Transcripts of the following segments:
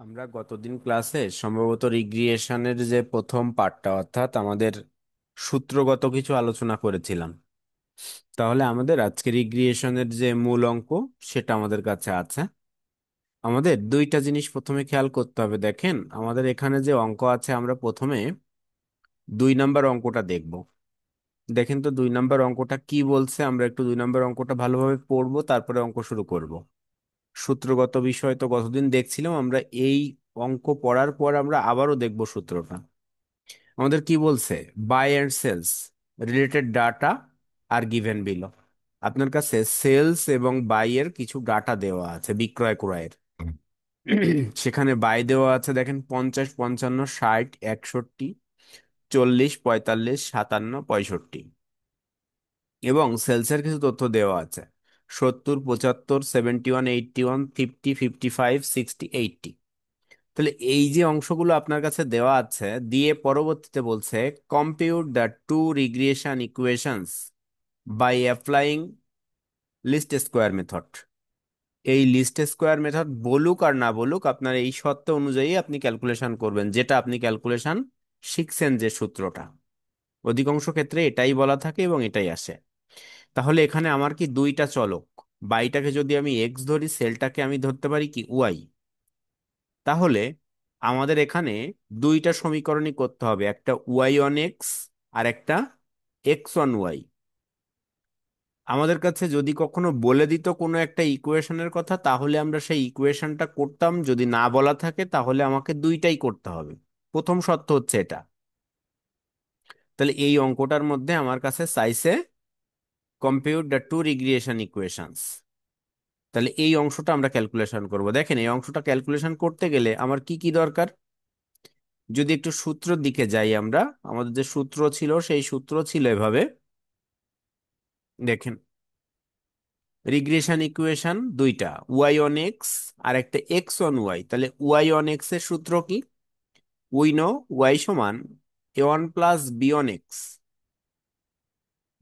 আমরা গতদিন ক্লাসে সম্ভবত রিগ্রিয়েশনের যে প্রথম পার্টটা অর্থাৎ আমাদের সূত্রগত কিছু আলোচনা করেছিলাম। তাহলে আমাদের আজকে রিগ্রিয়েশনের যে মূল অঙ্ক সেটা আমাদের কাছে আছে। আমাদের দুইটা জিনিস প্রথমে খেয়াল করতে হবে। দেখেন আমাদের এখানে যে অঙ্ক আছে, আমরা প্রথমে 2 নম্বর অঙ্কটা দেখব। দেখেন তো 2 নম্বর অঙ্কটা কি বলছে। আমরা একটু 2 নম্বর অঙ্কটা ভালোভাবে পড়বো, তারপরে অঙ্ক শুরু করব। সূত্রগত বিষয় তো গতদিন দেখছিলাম আমরা। এই অঙ্ক পড়ার পর আমরা আবারও দেখব সূত্রটা। আমাদের কি বলছে? Buy and sales related data are given below. আপনার কাছে সেলস এবং বাই এর কিছু ডাটা দেওয়া আছে, বিক্রয় ক্রয়ের। সেখানে বাই দেওয়া আছে, দেখেন 50, 55, 60, 61, 40, 45, 57, 65। এবং সেলসের কিছু তথ্য দেওয়া আছে, 70, 75, 71, 81, 50, 55, 60, 80। তাহলে এই যে অংশগুলো আপনার কাছে দেওয়া আছে, দিয়ে পরবর্তীতে বলছে compute the two regression equations by applying least square method. এই লিস্ট স্কোয়ার মেথড বলুক আর না বলুক, আপনার এই শর্ত অনুযায়ী আপনি ক্যালকুলেশন করবেন, যেটা আপনি ক্যালকুলেশন শিখছেন যে সূত্রটা। অধিকাংশ ক্ষেত্রে এটাই বলা থাকে এবং এটাই আসে। তাহলে এখানে আমার কি দুইটা চলক, বাইটাকে যদি আমি এক্স ধরি, সেলটাকে আমি ধরতে পারি কি ওয়াই। তাহলে আমাদের এখানে দুইটা সমীকরণই করতে হবে, একটা ওয়াই অন এক্স আর একটা এক্স অন ওয়াই। আমাদের কাছে যদি কখনো বলে দিত কোনো একটা ইকুয়েশনের কথা, তাহলে আমরা সেই ইকুয়েশনটা করতাম। যদি না বলা থাকে তাহলে আমাকে দুইটাই করতে হবে। প্রথম শর্ত হচ্ছে এটা। তাহলে এই অঙ্কটার মধ্যে আমার কাছে চাইছে compute the two regression equations. তাহলে এই অংশটা আমরা ক্যালকুলেশন করব। দেখেন এই অংশটা ক্যালকুলেশন করতে গেলে আমার কি কি দরকার। যদি একটু সূত্রের দিকে যাই আমরা, আমাদের যে সূত্র ছিল সেই সূত্র ছিল এভাবে। দেখেন রিগ্রেশন ইকুয়েশন দুইটা, ওয়াই অন এক্স আর একটা এক্স অন ওয়াই। তাহলে ওয়াই অন এক্স এর সূত্র কি? উই নো ওয়াই সমান A one plus B on X.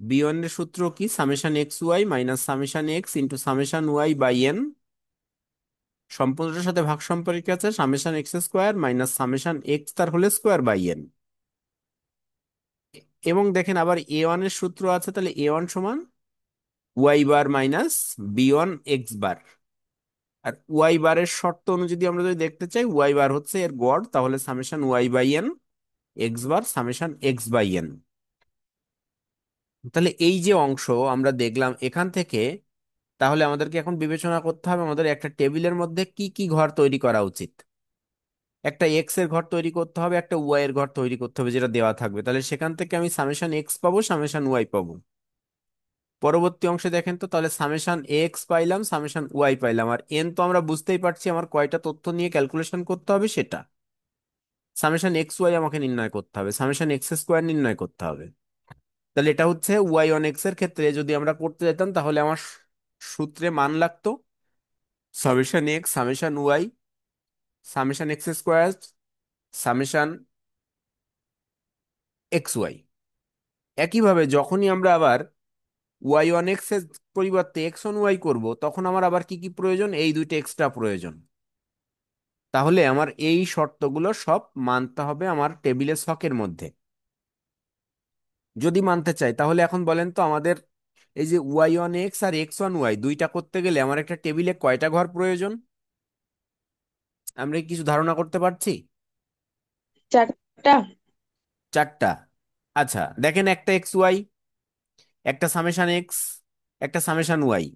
B one এর সূত্র কি? Summation X Y minus summation X into summation Y by N. সম্পূর্ণটার সাথে ভাগ সম্পর্কে আছে summation X square minus summation X তার হোল স্কোয়ার বাই এন। এবং দেখেন আবার এ ওয়ান এর সূত্র আছে, তাহলে এ ওয়ান সমান y bar minus B one x bar. আর ওয়াই বারের শর্ত অনুযায়ী আমরা যদি দেখতে চাই, ওয়াই বার হচ্ছে এর গড়, তাহলে summation Y by N X bar summation X by N. তাহলে এই যে অংশ আমরা দেখলাম এখান থেকে, তাহলে আমাদেরকে এখন বিবেচনা করতে হবে আমাদের একটা টেবিলের মধ্যে কি কি ঘর তৈরি করা উচিত। একটা এক্স এর ঘর তৈরি করতে হবে, একটা ওয়াই এর ঘর তৈরি করতে হবে, যেটা দেওয়া থাকবে। তাহলে সেখান থেকে আমি সামেশন এক্স পাবো, সামেশন ওয়াই পাবো। পরবর্তী অংশে দেখেন তো, তাহলে সামেশন এক্স পাইলাম, সামেশন ওয়াই পাইলাম। আর এন তো আমরা বুঝতেই পারছি আমার কয়টা তথ্য নিয়ে ক্যালকুলেশন করতে হবে সেটা। সামেশন এক্স ওয়াই আমাকে নির্ণয় করতে হবে, সামেশন এক্স স্কোয়ার নির্ণয় করতে হবে। তাহলে এটা হচ্ছে ওয়াই অন এক্স এর ক্ষেত্রে যদি আমরা করতে যেতাম, তাহলে আমার সূত্রে মান লাগতো summation X summation Y summation X square summation X Y. একইভাবে যখনই আমরা আবার ওয়াই অন এক্স এর পরিবর্তে এক্স অন ওয়াই করবো, তখন আমার আবার কি কি প্রয়োজন? এই দুইটা এক্সট্রা প্রয়োজন। তাহলে আমার এই শর্তগুলো সব মানতে হবে আমার টেবিলের ছকের মধ্যে। যদি মানতে চাই তাহলে এখন বলেন তো, আমাদের এই যে ওয়াই অন এক্স আর এক্স অন ওয়াই দুইটা করতে গেলে আমার একটা টেবিলে কয়টা ঘর প্রয়োজন? আমরা কি কিছু ধারণা করতে পারছি? চারটা। চারটা। আচ্ছা দেখেন, একটা এক্স ওয়াই, একটা সামেশন এক্স, একটা সামেশন ওয়াই,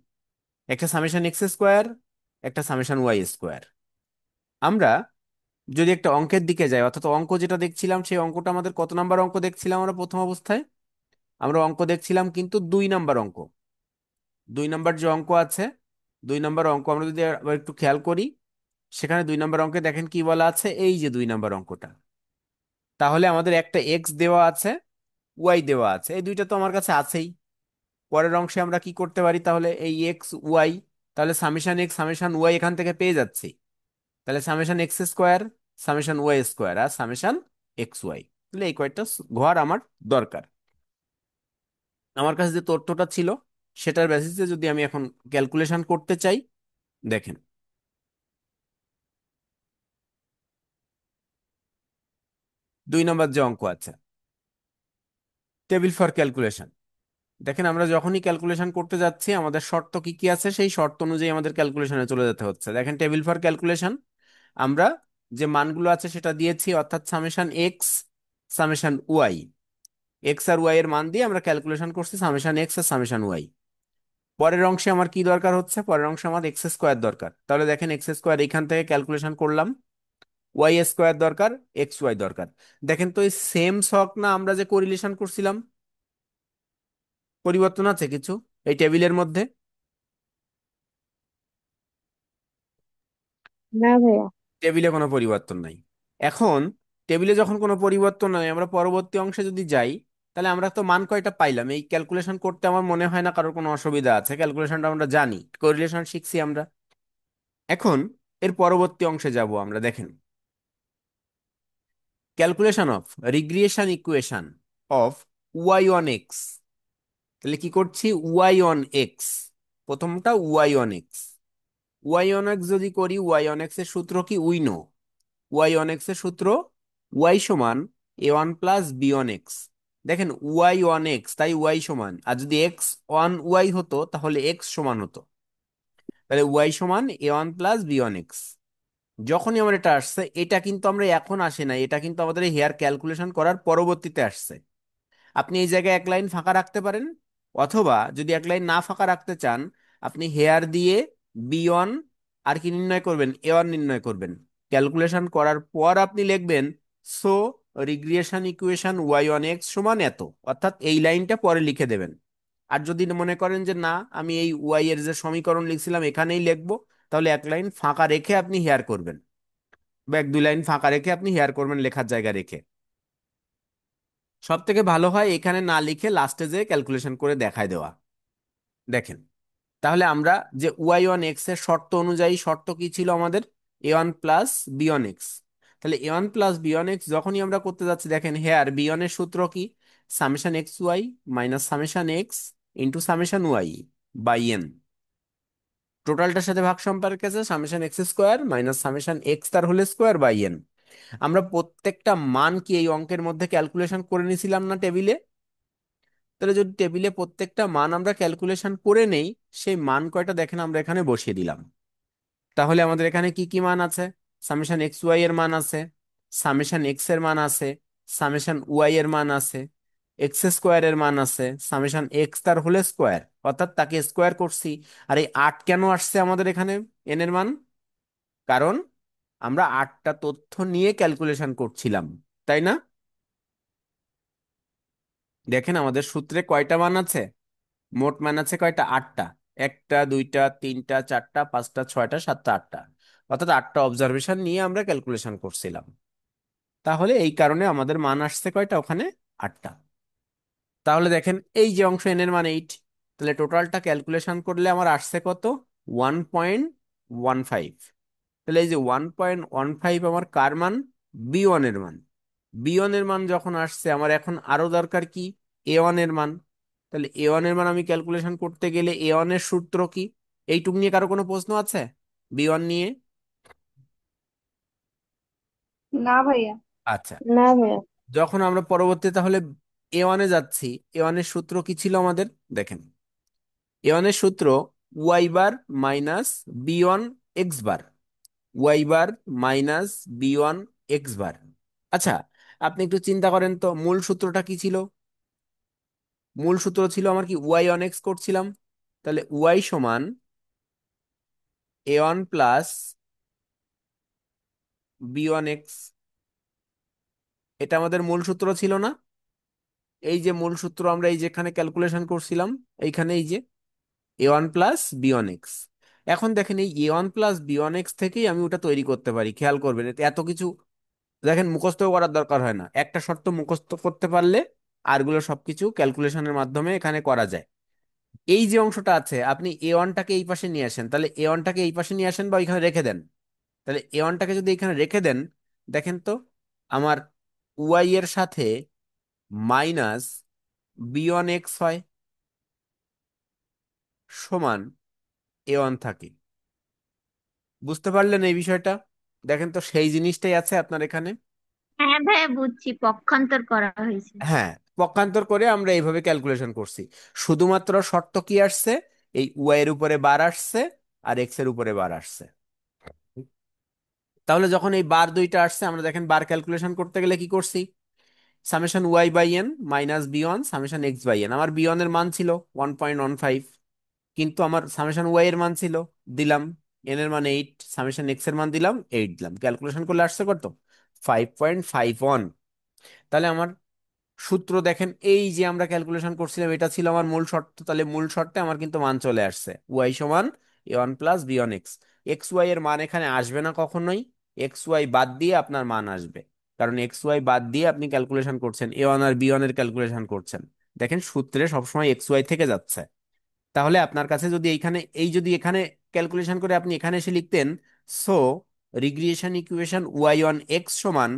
একটা সামেশন এক্স স্কোয়ার, একটা সামেশন ওয়াই স্কোয়ার। আমরা যদি একটা অঙ্কের দিকে যাই, অর্থাৎ অঙ্ক যেটা দেখছিলাম, সেই অঙ্কটা আমাদের কত নাম্বার অঙ্ক দেখছিলাম আমরা প্রথম অবস্থায়? আমরা অঙ্ক দেখছিলাম কিন্তু 2 নাম্বার অঙ্ক। 2 নাম্বার যে অঙ্ক আছে, 2 নাম্বার অঙ্ক আমরা যদি আবার একটু খেয়াল করি, সেখানে 2 নাম্বার অঙ্কে দেখেন কি বলা আছে, এই যে 2 নাম্বার অঙ্কটা। তাহলে আমাদের একটা এক্স দেওয়া আছে, ওয়াই দেওয়া আছে, এই দুইটা তো আমার কাছে আছেই। পরের অংশে আমরা কি করতে পারি? তাহলে এই এক্স ওয়াই, তাহলে সামেশন এক্স সামেশন ওয়াই এখান থেকে পেয়ে যাচ্ছি। তাহলে summation X square summation Y square আর সামেশন এক্স ওয়াই। তাহলে এই কয়েকটা ঘর আমার দরকার। আমার কাছে যে তথ্যটা ছিল সেটার বেসিসে যদি আমি এখন ক্যালকুলেশন করতে চাই, দেখেন 2 নম্বর যে অঙ্ক আছে, টেবিল ফর ক্যালকুলেশন। দেখেন আমরা যখনই ক্যালকুলেশন করতে যাচ্ছি আমাদের শর্ত কি কি আছে, সেই শর্ত অনুযায়ী আমাদের ক্যালকুলেশনে চলে যেতে হচ্ছে। দেখেন টেবিল ফর ক্যালকুলেশন, আমরা যে মানগুলো আছে সেটা দিয়েছি, অর্থাৎ summation X, summation Y. X আর ওয়াই এর মান দিয়ে আমরা ক্যালকুলেশন করছি সামেশন এক্স আর সামেশন ওয়াই। পরের অংশে আমার কি দরকার হচ্ছে, পরের অংশে আমার এক্স স্কোয়ার দরকার। তাহলে দেখেন এক্স স্কোয়ার এখান থেকে ক্যালকুলেশন করলাম, ওয়াই স্কোয়ার দরকার, এক্স ওয়াই দরকার। দেখেন তো এই সেম ছক না আমরা যে কোরিলেশন করছিলাম, পরিবর্তন আছে কিছু এই টেবিলের মধ্যে? না ভাইয়া। টেবিলে কোনো পরিবর্তন নাই। এখন টেবিলে যখন কোনো পরিবর্তন নাই, আমরা পরবর্তী অংশে যদি যাই, তাহলে আমরা তো মান কয়টা পাইলাম। এই ক্যালকুলেশন করতে আমার মনে হয় না কারোর কোনো অসুবিধা আছে, ক্যালকুলেশনটা আমরা জানি, কোরিলেশন শিখছি আমরা। এখন এর পরবর্তী অংশে যাব আমরা। দেখেন calculation of regression equation of Y on X. তাহলে কি করছি, ওয়াই অন এক্স, প্রথমটা Y on X. Y on X যদি করি, ওয়াই অন এক্স এর সূত্র কি, উইনো। ওয়াই অন এক্স এর সূত্র ওয়াই সমান A one plus B on X. দেখেন ওয়াই অন এক্স, তাই ওয়াই সমান, আর যদি এক্স ওয়ান ওয়াই হতো তাহলে এক্স সমান হতো। তাহলে ওয়াই সমান A one plus B on X. যখনই আমার এটা আসছে, এটা কিন্তু আমরা এখন আসে না, এটা কিন্তু আমাদের হেয়ার ক্যালকুলেশন করার পরবর্তীতে আসছে। আপনি এই জায়গায় এক লাইন ফাঁকা রাখতে পারেন, অথবা যদি এক লাইন না ফাঁকা রাখতে চান, আপনি হেয়ার দিয়ে বি ওয়ান আর কি নির্ণয় করবেন, এ ওয়ান নির্ণয় করবেন। ক্যালকুলেশন করার পর আপনি লিখবেন so regression equation Y one X সমান এত, অর্থাৎ এই লাইনটা পরে লিখে দেবেন। আর যদি মনে করেন যে না, আমি এই ওয়াই এর যে সমীকরণ লিখছিলাম এখানেই লিখবো, তাহলে এক লাইন ফাঁকা রেখে আপনি হেয়ার করবেন, বা এক দুই লাইন ফাঁকা রেখে আপনি হেয়ার করবেন লেখার জায়গা রেখে। সব থেকে ভালো হয় এখানে না লিখে লাস্টে যে ক্যালকুলেশন করে দেখায় দেওয়া। দেখেন তাহলে আমরা যে ওয়াই ওয়ান এক্স এর শর্ত অনুযায়ী, শর্ত কি ছিল আমাদের, A one plus B one X. তাহলে A one plus B one X যখনই আমরা করতে যাচ্ছি, দেখেন হেয়ার বি ওয়ান এর সূত্র কি, summation X Y minus summation X into summation Y by N. টোটালটার সাথে ভাগ সম্পর্কে আছে summation X square minus summation X তার হোল স্কোয়ার বাই এন। আমরা প্রত্যেকটা মান কি এই অঙ্কের মধ্যে ক্যালকুলেশন করে নিয়েছিলাম না টেবিলে? তাহলে যদি টেবিলে প্রত্যেকটা মান আমরা ক্যালকুলেশন করে নেই, সেই মান কয়টা দেখেন আমরা এখানে বসিয়ে দিলাম। তাহলে আমাদের এখানে কি কি মান আছে, সামেশন এক্স ওয়াই এর মান আছে, সামেশন এক্স এর মান আছে, সামেশন ওয়াই এর মান আছে, এক্স স্কোয়ার এর মান আছে, সামেশন এক্স তার হোল স্কোয়ার, অর্থাৎ তাকে স্কোয়ার করছি। আর এই 8 কেন আসছে আমাদের এখানে এন এর মান? কারণ আমরা 8টা তথ্য নিয়ে ক্যালকুলেশন করছিলাম, তাই না? দেখেন আমাদের সূত্রে কয়টা মান আছে, মোট মান আছে কয়টা, 8টা। একটা, দুইটা, তিনটা, চারটা, পাঁচটা, ছয়টা, সাতটা, আটটা, অর্থাৎ 8টা অবজারভেশন নিয়ে আমরা ক্যালকুলেশন করছিলাম। তাহলে এই কারণে আমাদের মান আসছে কয়টা ওখানে, 8টা। তাহলে দেখেন এই যে অংশ এন এর মান 8, তাহলে টোটালটা ক্যালকুলেশন করলে আমার আসছে কত, 1.15। তাহলে এই যে 1.15 আমার কার মান, বি ওয়ান এর মান। বি ওয়ান এর মান যখন আসছে, আমার এখন আরো দরকার কি, এ ওয়ান এর মান। তাহলে এ ওয়ান এর মান আমি ক্যালকুলেশন করতে গেলে এ ওয়ান এর সূত্র কি, এইটুক নিয়ে কারো কোনো প্রশ্ন আছে বি ওয়ান নিয়ে? না ভাইয়া। আচ্ছা, না ভাইয়া। যখন আমরা পরবর্তী তাহলে এ ওয়ানে যাচ্ছি, এ ওয়ান এর সূত্র কি ছিল আমাদের, দেখেন এ ওয়ান এর সূত্র y bar minus B one x bar, y bar minus B one x bar. আচ্ছা, আপনি একটু চিন্তা করেন তো মূল সূত্রটা কি ছিল। মূল সূত্র ছিল আমার কি, ওয়াই অন এক্স করছিলাম। তাহলে ওয়াই সমান A one plus B one X, এটা আমাদের মূল সূত্র ছিল না? এই যে মূল সূত্র আমরা এই যেখানে ক্যালকুলেশন করছিলাম, এইখানে এই যে A one plus B one X. এখন দেখেন এই A one plus B one X থেকেই আমি ওটা তৈরি করতে পারি, খেয়াল করবেন এতে এত কিছু দেখেন মুখস্থ করার দরকার হয় না, একটা শর্ত মুখস্থ করতে পারলে আরগুলো সবকিছু ক্যালকুলেশনের মাধ্যমে এখানে করা যায়। এই যে অংশটা আছে, আপনি এ ওয়ানটাকে এই পাশে নিয়ে আসেন, তাহলে এ ওয়ানটাকে এই পাশে নিয়ে আসেন বা ওইখানে রেখে দেন। তাহলে এ ওয়ানটাকে যদি এখানে রেখে দেন, দেখেন তো আমার ওয়াই এর সাথে মাইনাস বি ওয়ান এক্স হয়, সমান এ ওয়ান থাকে। বুঝতে পারলেন এই বিষয়টা? দেখেন তো সেই জিনিসটাই আছে আপনার এখানে। হ্যাঁ ভাইয়া, বুঝছি, পক্ষান্তর করা হয়েছে। হ্যাঁ, পক্ষান্তর করে আমরা এইভাবে ক্যালকুলেশন করছি। শুধুমাত্র শর্ত কি আসছে, এই ওয়াই এর উপরে বার আসছে আর এক্স এর উপরে বার আসছে। তাহলে যখন এই বার দুইটা আসছে, আমরা দেখেন বার ক্যালকুলেশন করতে গেলে কি করছি, summation Y by N minus B one summation X by N. আমার বি ওয়ান এর মান ছিল 1.15, কিন্তু আমার সামেশন ওয়াই এর মান ছিল, দিলাম এন এর মান 8, সামেশন এক্স এর মান দিলাম 8, দিলাম, ক্যালকুলেশন করলে আসছে কত, 5.51। তাহলে আমার সূত্র দেখেন, এই যে আমরা ক্যালকুলেশন করছিলাম এটা ছিল আমার মূল শর্ত, তাহলে মূল শর্তে আমার কিন্তু মান চলে আসছে, ওয়াই সমান A one plus B one X. X Y এর মান এখানে আসবে না কখনোই, এক্স ওয়াই বাদ দিয়ে আপনার মান আসবে, কারণ এক্স ওয়াই বাদ দিয়ে আপনি ক্যালকুলেশন করছেন, এ ওয়ান আর বি ওয়ান এর ক্যালকুলেশন করছেন। দেখেন সূত্রে সবসময় এক্স ওয়াই থেকে যাচ্ছে। তাহলে আপনার কাছে যদি এইখানে এই যদি এখানে ক্যালকুলেশন করে আপনি এখানে এসে লিখতেন, so regression equation Y on X সমান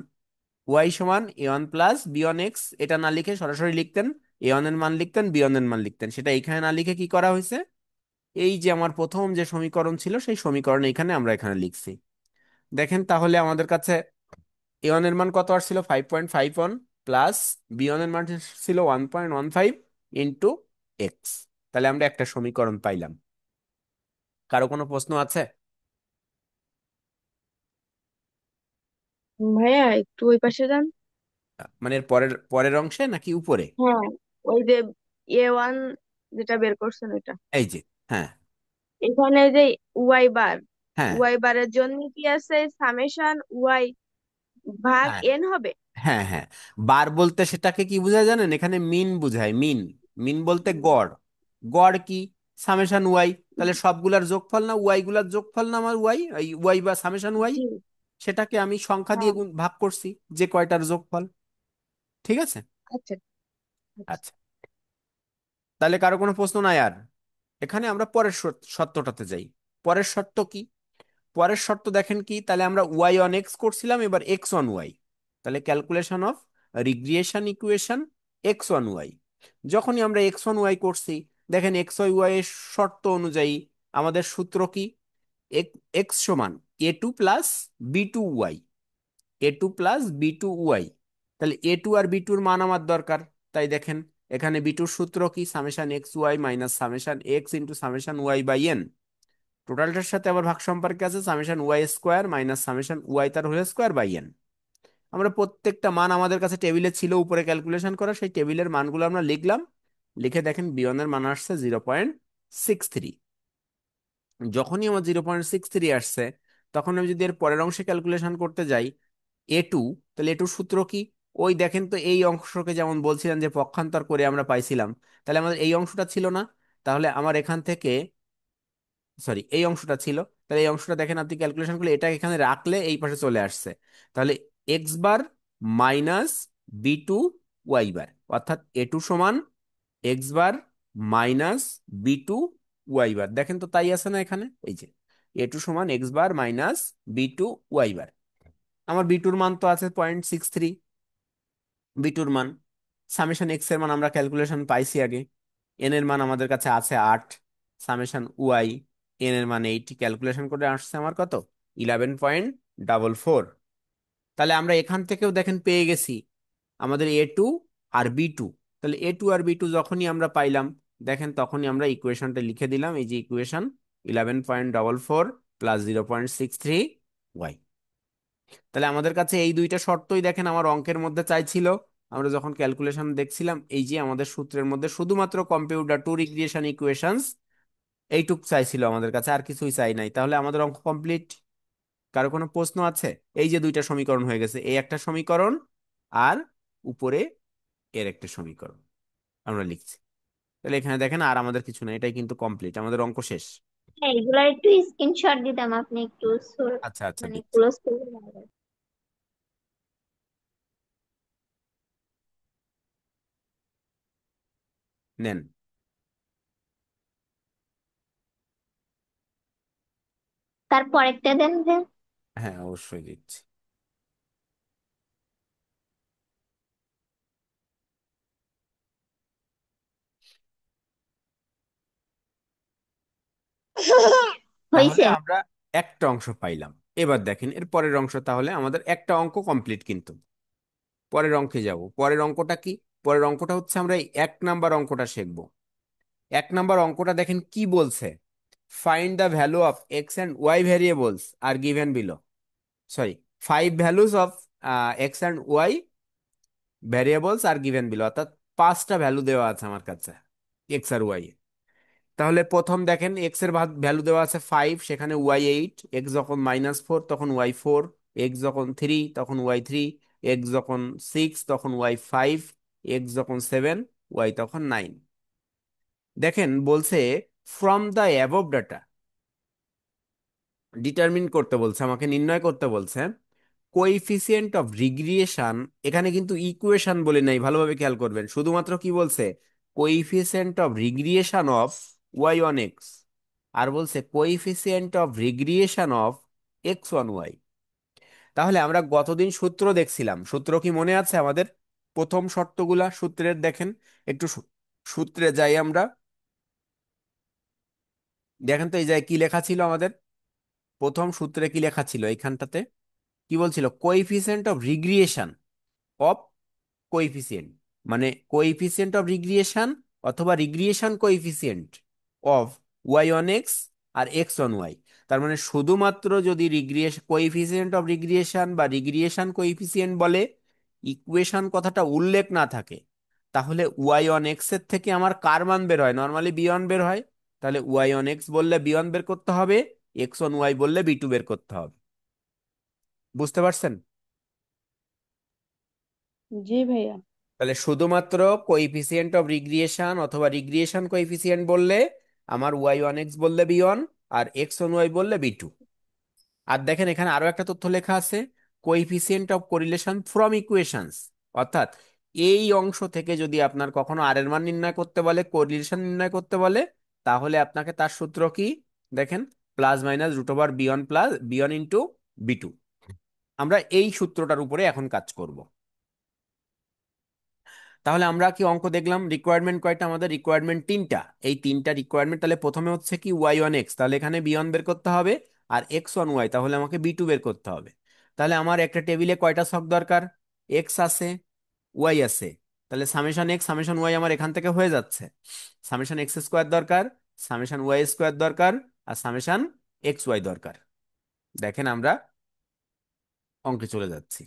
ওয়াই সমান A one plus B one X, এটা না লিখে সরাসরি লিখতেন এ ওয়ান এর মান লিখতেন, বি ওয়ান এর মান লিখতেন। সেটা এখানে না লিখে কি করা হয়েছে, এই যে আমার প্রথম যে সমীকরণ ছিল সেই সমীকরণ এখানে আমরা এখানে লিখছি। দেখেন তাহলে আমাদের কাছে এ ওয়ান এর মান কত আসছিল, 5.51, প্লাস বি ওয়ান এর মান ছিল 1.15 ইন্টু এক্স। তাহলে আমরা একটা সমীকরণ পাইলাম। কারো কোনো প্রশ্ন আছে? ভাইয়া একটু ওই পাশে যান। মানে এর পরের পরের অংশে নাকি উপরে? হ্যাঁ, ওই যে A1 যেটা বের করছেন ওইটা। এই যে, হ্যাঁ, এখানে যে ওয়াই বার, হ্যাঁ, ওয়াই বারের জন্য কি আছে, সামেশন ওয়াই ভাগ হ্যাঁ, এন হবে। হ্যাঁ, হ্যাঁ। বার বলতে সেটাকে কি বোঝায় জানেন, এখানে মিন বুঝায়, মিন। মিন বলতে গড়। গড় কি, সামেশন ওয়াই। তাহলে সবগুলার যোগফল না, ওয়াই গুলার যোগফল না আমার ওয়াই, এই ওয়াই বা সামেশন ওয়াই। জি। সেটাকে আমি সংখ্যা দিয়ে হ্যাঁ। ভাগ করছি, যে কয়টার যোগফল। ঠিক আছে। আচ্ছা আচ্ছা। আচ্ছা, তাহলে কারো কোনো প্রশ্ন নাই আর? এখানে আমরা পরের শর্তটাতে যাই। পরের শর্ত কি, পরের শর্ত দেখেন কি, তাহলে আমরা ওয়াই অন এক্স করছিলাম, এবার এক্স অন ওয়াই। তাহলে calculation of regression equation X on Y. যখনই আমরা এক্স অন ওয়াই করছি, দেখেন এক্স ওয়াই ওয়াই এর শর্ত অনুযায়ী আমাদের সূত্র কি, এক্স সমান A two plus B two Y, A two plus B two Y. তাহলে এ টু আর বি টুর মান আমার দরকার। তাই দেখেন এখানে বি টুর সূত্র কি, summation X Y minus summation X into summation Y by N. টোটালটার সাথে আবার ভাগ সম্পর্কে আছে summation Y square minus summation Y তার হোল স্কোয়ার বাই এন। আমরা প্রত্যেকটা মান আমাদের কাছে টেবিলে ছিল উপরে ক্যালকুলেশন করা, সেই টেবিলের মানগুলো আমরা লিখলাম। লিখে দেখেন বিয়নের মান আসছে 0.63। যখনই আমার 0.63 আসছে, তখন আমি যদি এর পরের অংশে ক্যালকুলেশন করতে যাই, এ টু, তাহলে এ টুর সূত্র কি, ওই দেখেন তো এই অংশকে যেমন বলছিলাম যে পক্ষান্তর করে আমরা পাইছিলাম, তাহলে আমাদের এই অংশটা ছিল না। তাহলে আমার এখান থেকে, সরি, এই অংশটা ছিল, তাহলে এই অংশটা দেখেন আপনি ক্যালকুলেশন করলে এটা এখানে রাখলে এই পাশে চলে আসছে। তাহলে x bar minus B two y bar, অর্থাৎ এ টু সমান x bar minus B two y bar. দেখেন তো তাই আছে না এখানে, এই যে এ টু সমান x bar minus B two y bar. আমার বি টুর মান তো আছে 0.63, বিটুর মান। সামেশন এক্স এর মান আমরা ক্যালকুলেশন পাইছি আগে, এন এর মান আমাদের কাছে আছে 8, সামেশন ওয়াই এন এর মান 8, ক্যালকুলেশন করে আসছে আমার কত, 11.44। তাহলে আমরা এখান থেকেও দেখেন পেয়ে গেছি আমাদের এ টু আর বি টু। তাহলে A two R B two যখনই আমরা পাইলাম, দেখেন তখনই আমরা ইকুয়েশনটা লিখে দিলাম, এই যে ইকুয়েশন 11.44 প্লাস 0.63 ওয়াই। তাহলে আমাদের কাছে এই দুইটা শর্তই দেখেন আমার অঙ্কের মধ্যে চাইছিল। আমরা যখন ক্যালকুলেশন দেখছিলাম, এই যে আমাদের সূত্রের মধ্যে শুধুমাত্র কম্পিউটার টু রিগ্রেশন ইকুয়েশনস এইটুক চাইছিল আমাদের কাছে, আর কিছুই চাই নাই। তাহলে আমাদের অঙ্ক কমপ্লিট। কারো কোনো প্রশ্ন আছে? এই যে দুইটা সমীকরণ হয়ে গেছে, এই একটা সমীকরণ আর উপরে এর একটা সমীকরণ আমরা লিখছি। তাহলে এখানে দেখেন আর আমাদের কিছু না, এটাই কিন্তু কমপ্লিট, আমাদের অঙ্ক শেষ। হ্যাঁ, এগুলা একটু স্ক্রিনশট দিতাম, আপনি একটু আচ্ছা, আচ্ছা, মানে দিচ্ছি। ক্লোজ করে ভালো হয়। নেন। তারপর একটা দেন যে। হ্যাঁ, অবশ্যই দিচ্ছি। তাহলে হয়েছে। আমরা একটা অংশ পাইলাম। এবার দেখেন এর পরের অংশ, তাহলে আমাদের একটা অঙ্ক কমপ্লিট কিন্তু। পরের অঙ্কে যাব। পরের অঙ্কটা কি? পরের অঙ্কটা হচ্ছে আমরা এই 1 নাম্বার অঙ্কটা শিখবো। 1 নাম্বার অঙ্কটা দেখেন কি বলছে। Find the value of X and Y variables are given below. Sorry, 5 values of X and Y variables are given below, অর্থাৎ 5টা ভ্যালু দেওয়া আছে আমার কাছে এক্স আর ওয়াই। তাহলে প্রথম দেখেন এক্স এর ভ্যালু দেওয়া আছে 5, সেখানে ওয়াই 8, এক্স যখন -4 তখন ওয়াই 4, এক্স যখন 3 তখন ওয়াই 3, এক্স যখন 6 তখন ওয়াই 5, এক্স যখন 7 ওয়াই তখন 9। দেখেন বলছে from the above data determine করতে বলছে, আমাকে নির্ণয় করতে বলছে কোএফিসিয়েন্ট অফ রিগ্রিয়েশন। এখানে কিন্তু ইকুয়েশন বলে নাই, ভালোভাবে খেয়াল করবেন, শুধুমাত্র কি বলছে coefficient of regression of Y on X, আর বলছে coefficient of regression of X on Y. তাহলে আমরা গতদিন সূত্র দেখছিলাম, সূত্র কি মনে আছে আমাদের? প্রথম শর্তগুলা সূত্রের দেখেন, একটু সূত্রে যাই আমরা। দেখেন তো এই জায়গায় কি লেখা ছিল আমাদের, প্রথম সূত্রে কি লেখা ছিল এইখানটাতে? কি বলছিল? Coefficient of regression of coefficient, মানে কোএফিসিয়েন্ট অফ রিগ্রিয়েশন অথবা regression coefficient of Y on X আর এক্স অন ওয়াই। তার মানে শুধুমাত্র যদি রিগ্রিয়েশন কোএফিসিয়েন্ট অফ রিগ্রিয়েশন বা রিগ্রিয়েশন কোএফিসিয়েন্ট বলে ইকুয়েশন কথাটা উল্লেখ না থাকে, তাহলে ওয়াই অন এক্স এর থেকে আমার কার মান বের হয়? নর্মালি বি অন বের হয়। তাহলে ওয়াই অন এক্স বললে বি অন বের করতে হবে, এক্স অন ওয়াই বললে বি টু বের করতে হবে। বুঝতে পারছেন? जी भैया। তাহলে শুধুমাত্র কোএফিসিয়েন্ট অফ রিগ্রিয়েশন অথবা রিগ্রিয়েশন কোএফিসিয়েন্ট বললে আমার ওয়াই ওয়ান এক্স বললে বি ওয়ান, আর এক্স ওয়ান ওয়াই বললে বি টু। আর দেখেন এখানে আরো একটা তথ্য লেখা আছে, coefficient of correlation from equations, অর্থাৎ এই অংশ থেকে যদি আপনার কখনো আর এর মান নির্ণয় করতে বলে, কোরিলেশন নির্ণয় করতে বলে, তাহলে আপনাকে তার সূত্র কি দেখেন, +- B one plus B one into B two. আমরা এই সূত্রটার উপরে এখন কাজ করব। তাহলে আমরা কি অঙ্ক দেখলাম, রিকোয়ারমেন্ট কয়টা আমাদের? রিকোয়ারমেন্ট 3টা। এই 3টা রিকোয়ারমেন্ট, তাহলে প্রথমে হচ্ছে কি ওয়াই ওয়ান এক্স, তাহলে এখানে বি ওয়ান বের করতে হবে, আর এক্স ওয়ান ওয়াই তাহলে আমাকে বি টু বের করতে হবে। তাহলে আমার একটা টেবিলে কয়টা ছক দরকার? এক্স আছে, ওয়াই আছে, তাহলে সামেশন এক্স সামেশন ওয়াই আমার এখান থেকে হয়ে যাচ্ছে। সামেশন এক্স স্কোয়ার দরকার, সামেশন ওয়াই স্কোয়ার দরকার, আর সামেশন এক্স ওয়াই দরকার। দেখেন আমরা অঙ্কে চলে যাচ্ছি।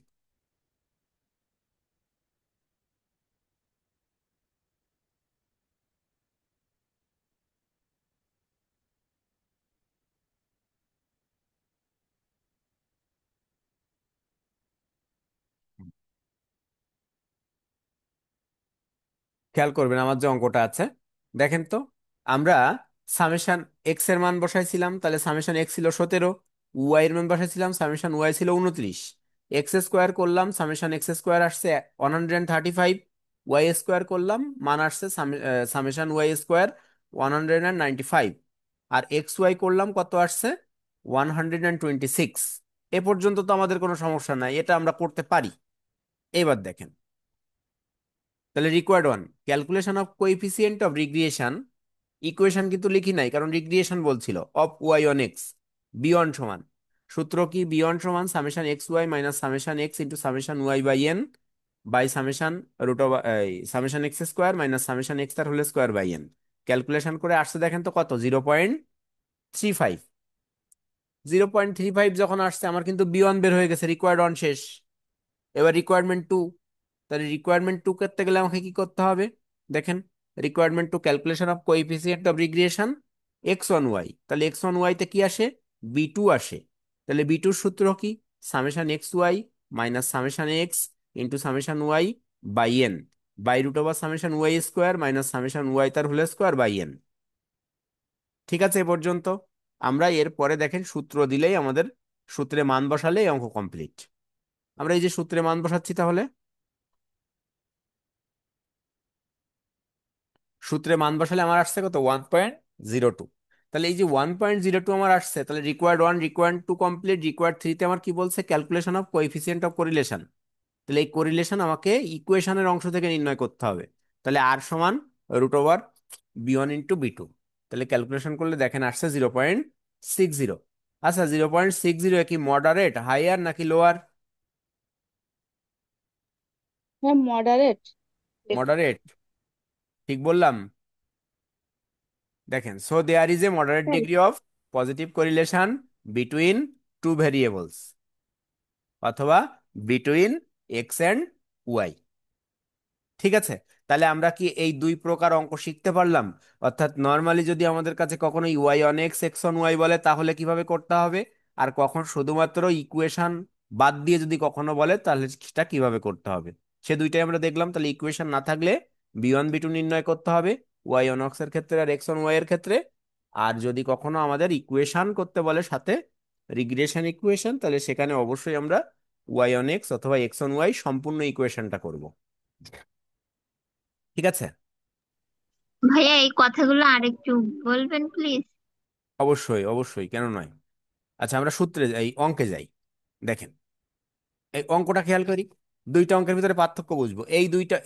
খেয়াল করবেন আমার যে অঙ্কটা আছে, দেখেন তো আমরা সামেশন এক্স এর মান বসাইছিলাম, তাহলে সামেশন এক্স ছিল 17, ওয়াই এর মান বসাইছিলাম সামেশন ওয়াই ছিল 29, এক্স স্কোয়ার করলাম সামেশন এক্স স্কোয়ার আসছে 135, ওয়াই স্কোয়ার করলাম মান আসছে সামেশন ওয়াই স্কোয়ার 195, আর এক্স ওয়াই করলাম কত আসছে 126। এ পর্যন্ত তো আমাদের কোনো সমস্যা নাই, এটা আমরা করতে পারি। এবার দেখেন, তাহলে required one calculation of coefficient of regression. Equation কিন্তু লিখি নাই, কারণ রিগ্রিয়েশন বলছিল of Y on X beyond সমান, সূত্র কি? বিয়ন্ড সমান summation X Y minus summation X into summation Y by N by summation root of summation X square minus summation X তার whole square by N. Calculation করে আসছে দেখেন তো কত, 0.35। 0.35 যখন আসছে আমার কিন্তু বি ওয়ান বের হয়ে গেছে, রিকোয়ার্ড ওয়ান শেষ। এবার রিকোয়ারমেন্ট টু, তাহলে রিকোয়ারমেন্ট টু করতে গেলে আমাকে কি করতে হবে? দেখেন, requirement two calculation of coefficient of regression X one Y, তাহলে এক্স ওয়ান ওয়াই তে কি আসে? বি টু আসে। তাহলে বি টুর সূত্র কি? Summation X Y minus summation X into summation Y by N by root over summation Y square minus summation Y তার হোল স্কোয়ার বাই এন। ঠিক আছে এ পর্যন্ত? আমরা এর পরে দেখেন সূত্র দিলেই আমাদের, সূত্রে মান বসালেই অঙ্ক কমপ্লিট। আমরা এই যে সূত্রে মান বসাচ্ছি, তাহলে সূত্রে মান বসালে আমার আসছে কত, 1.02। তাহলে এই যে 1.02 আমার আসছে, তাহলে required one required to complete, required থ্রিতে আমার কি বলছে? Calculation of coefficient of correlation. তাহলে এই কোরিলেশন আমাকে ইকুয়েশনের অংশ থেকে নির্ণয় করতে হবে। তাহলে আর সমান root over B one into B two. তাহলে ক্যালকুলেশন করলে দেখেন আসছে 0.60। আচ্ছা 0.60 কি মডারেট, হাইয়ার নাকি লোয়ার? হ্যাঁ, মডারেট। মডারেট, ঠিক বললাম? দেখেন, so there is a moderate degree of positive correlation between two variables, অথবা বিটুইন এক্স অ্যান্ড ওয়াই। ঠিক আছে, তাহলে আমরা কি এই দুই প্রকার অঙ্ক শিখতে পারলাম? অর্থাৎ নর্মালি যদি আমাদের কাছে কখনো Y on X X on Y বলে তাহলে কিভাবে করতে হবে, আর কখন শুধুমাত্র ইকুয়েশন বাদ দিয়ে যদি কখনো বলে তাহলে সেটা কিভাবে করতে হবে, সে দুইটাই আমরা দেখলাম। তাহলে ইকুয়েশন না থাকলে বি ওয়ান বি টু নির্ণয় করতে হবে ওয়াই অন এক্স এর ক্ষেত্রে আর এক্স অন ওয়াই এর ক্ষেত্রে। আর যদি কখনো আমাদের ইকুয়েশন করতে বলে সাথে রিগ্রেশন ইকুয়েশন, তাহলে সেখানে অবশ্যই আমরা ওয়াই অন এক্স অথবা এক্স অন ওয়াই সম্পূর্ণ ইকুয়েশনটা করব। ঠিক আছে? ভাইয়া এই কথাগুলো আরেকটু বলবেন প্লিজ? অবশ্যই অবশ্যই, কেন নয়। আচ্ছা, আমরা সূত্রে এই অঙ্কে যাই। দেখেন, এই অঙ্কটা খেয়াল করি, দুইটা অঙ্কের ভিতরে পার্থক্য বুঝবো। এই দুইটা,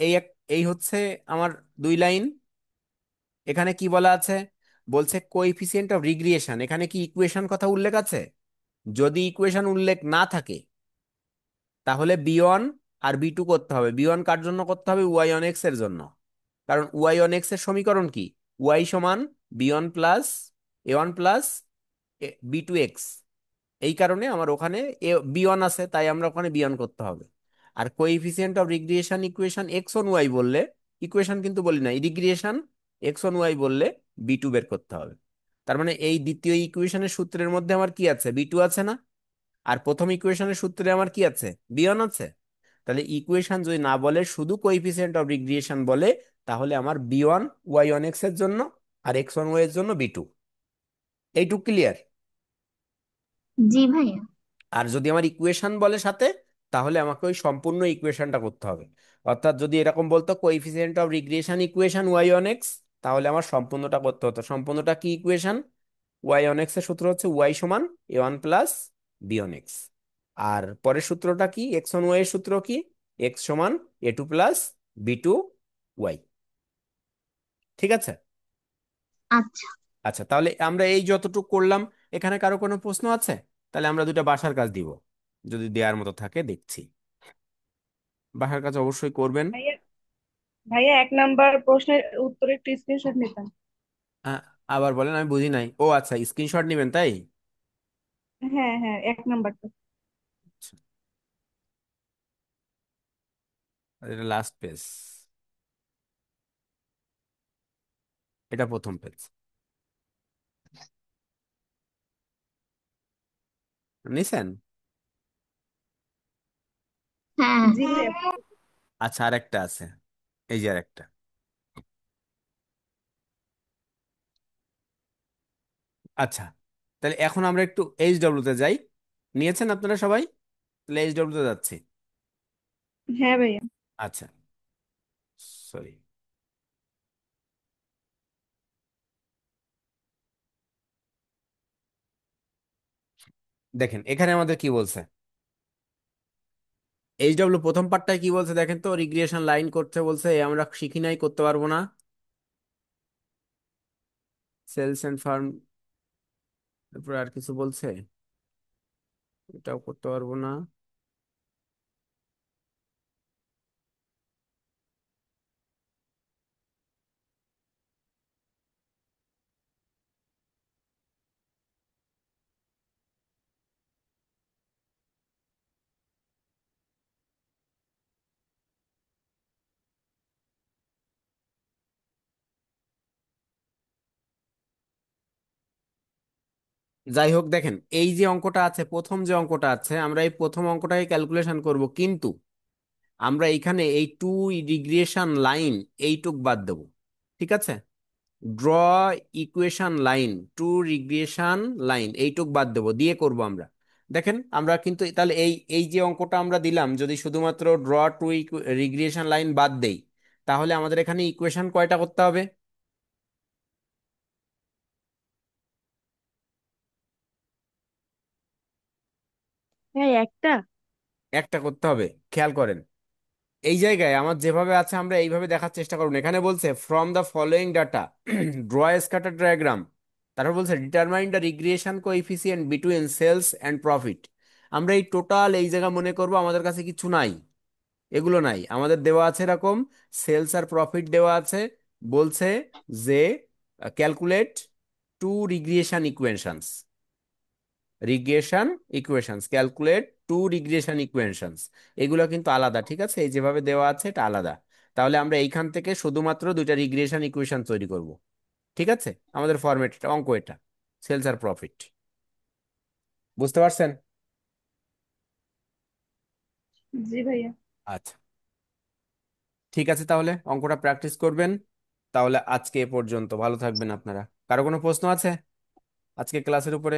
এই হচ্ছে আমার দুই লাইন। এখানে কি বলা আছে? বলছে কোএফিসিয়েন্ট অফ রিগ্রিয়েশন। এখানে কি ইকুয়েশন কথা উল্লেখ আছে? যদি ইকুয়েশন উল্লেখ না থাকে তাহলে বি ওয়ান আর বি টু করতে হবে। বি ওয়ান কার জন্য করতে হবে? ওয়াই অন এক্স এর জন্য। কারণ ওয়াই অন এক্স এর সমীকরণ কি? ওয়াই সমান B one plus A one plus B two X. এই কারণে আমার ওখানে বি ওয়ান আছে, তাই আমরা ওখানে বি ওয়ান করতে হবে। আর coefficient of regression equation X on Y বললে, ইকুয়েশন কিন্তু বলি না, রিগ্রিয়েশন এক্স অন ওয়াই বললে বি টু বের করতে হবে। তার মানে এই দ্বিতীয় ইকুয়েশনের সূত্রের মধ্যে আমার কি আছে? বি টু আছে না? আর প্রথম ইকুয়েশনের সূত্রে আমার কি আছে? বি ওয়ান আছে। তাহলে ইকুয়েশন যদি না বলে, শুধু কোএফিসিয়েন্ট অফ রিগ্রিয়েশন বলে, তাহলে আমার B one Y one X এর জন্য আর এক্স ওয়ান ওয়াই এর জন্য বি টু। এইটুক ক্লিয়ার? জি ভাইয়া। আর যদি আমার ইকুয়েশন বলে সাথে, তাহলে আমাকে ওই সম্পূর্ণ ইকুয়েশনটা করতে হবে। অর্থাৎ যদি এরকম বলতো coefficient of regression equation Y on X, তাহলে আমার সম্পূর্ণটা করতে হতো। সম্পূর্ণটা কি ইকুয়েশন? ওয়াই অন এক্স এর সূত্র হচ্ছে ওয়াই সমান A one plus B on X. আর পরের সূত্রটা কি? এক্স অন ওয়াই এর সূত্র কি? এক্স সমান A two plus B two Y. ঠিক আছে? আচ্ছা। আচ্ছা, তাহলে আমরা এই যতটুকু করলাম, এখানে কারো কোনো প্রশ্ন আছে? তাহলে আমরা দুইটা বাসার কাজ দিব, যদি দেওয়ার মতো থাকে দেখছি। বাসার কাজ অবশ্যই করবেন। ভাইয়া, ভাইয়া 1 নাম্বার প্রশ্নের উত্তরের একটু স্ক্রিনশট নিতাম। আ- আবার বলেন, আমি বুঝি নাই। ও আচ্ছা, স্ক্রিনশট নেবেন তাই? হ্যাঁ হ্যাঁ, 1 নাম্বারটা। আচ্ছা, এটা লাস্ট পেজ, এটা প্রথম পেজ। নিছেন? হ্যাঁ। জি ভাইয়া। আচ্ছা, আর একটা আছে, এই যে আর একটা। আচ্ছা, তাহলে এখন আমরা একটু এইচ ডব্লিউ তে যাই। নিয়েছেন আপনারা সবাই? তাহলে এইচ ডব্লিউ তে যাচ্ছি। হ্যাঁ ভাইয়া। আচ্ছা, সরি। দেখেন এখানে আমাদের কি বলছে। এইচ ডব্লিউ প্রথম পার্টটায় কি বলছে দেখেন তো, রিগ্রেশন লাইন করতে বলছে, এ আমরা শিখি নাই, করতে পারবো না। সেলস এন্ড ফার্ম, তারপর আর কিছু বলছে, এটাও করতে পারবো না। যাই হোক, দেখেন এই যে অঙ্কটা আছে, প্রথম যে অঙ্কটা আছে, আমরা এই প্রথম অঙ্কটাকে ক্যালকুলেশন করব, কিন্তু আমরা এইখানে এই টু রিগ্রেশন লাইন এইটুক বাদ দেব। ঠিক আছে? Draw equation line, two regression line এইটুক বাদ দেব, দিয়ে করব আমরা। দেখেন আমরা কিন্তু তাহলে এই এই যে অঙ্কটা আমরা দিলাম, যদি শুধুমাত্র ড্র টু রিগ্রেশন লাইন বাদ দেই, তাহলে আমাদের এখানে ইকুয়েশন কয়টা করতে হবে? হ্যাঁ, একটা। একটা করতে হবে। খেয়াল করেন, এই জায়গায় আমার যেভাবে আছে আমরা এইভাবে দেখার চেষ্টা করুন। এখানে বলছে from the following data draw a scatter diagram. তারপর বলছে determine the regression coefficient between sales and profit. আমরা এই টোটাল এই জায়গা মনে করব আমাদের কাছে কিছু নাই, এগুলো নাই আমাদের, দেওয়া আছে এরকম সেলস আর প্রফিট দেওয়া আছে, বলছে যে calculate two regression equations, calculate two regression equations, এগুলো কিন্তু আলাদা, ঠিক আছে? এই যেভাবে দেওয়া আছে এটা আলাদা। তাহলে আমরা এইখান থেকে শুধুমাত্র দুইটা রিগ্রেশন ইকুয়েশন তৈরি করব, ঠিক আছে? আমাদের ফরম্যাট এটা, অঙ্ক এটা, সেলস আর প্রফিট। বুঝতে পারছেন? জি ভাইয়া। আচ্ছা, ঠিক আছে, তাহলে অঙ্কটা প্র্যাকটিস করবেন। তাহলে আজকে এ পর্যন্ত, ভালো থাকবেন আপনারা। কারো কোনো প্রশ্ন আছে আজকে ক্লাসের উপরে?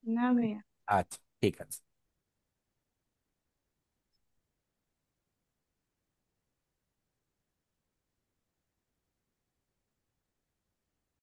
না ভাইয়া। আচ্ছা, ঠিক আছে।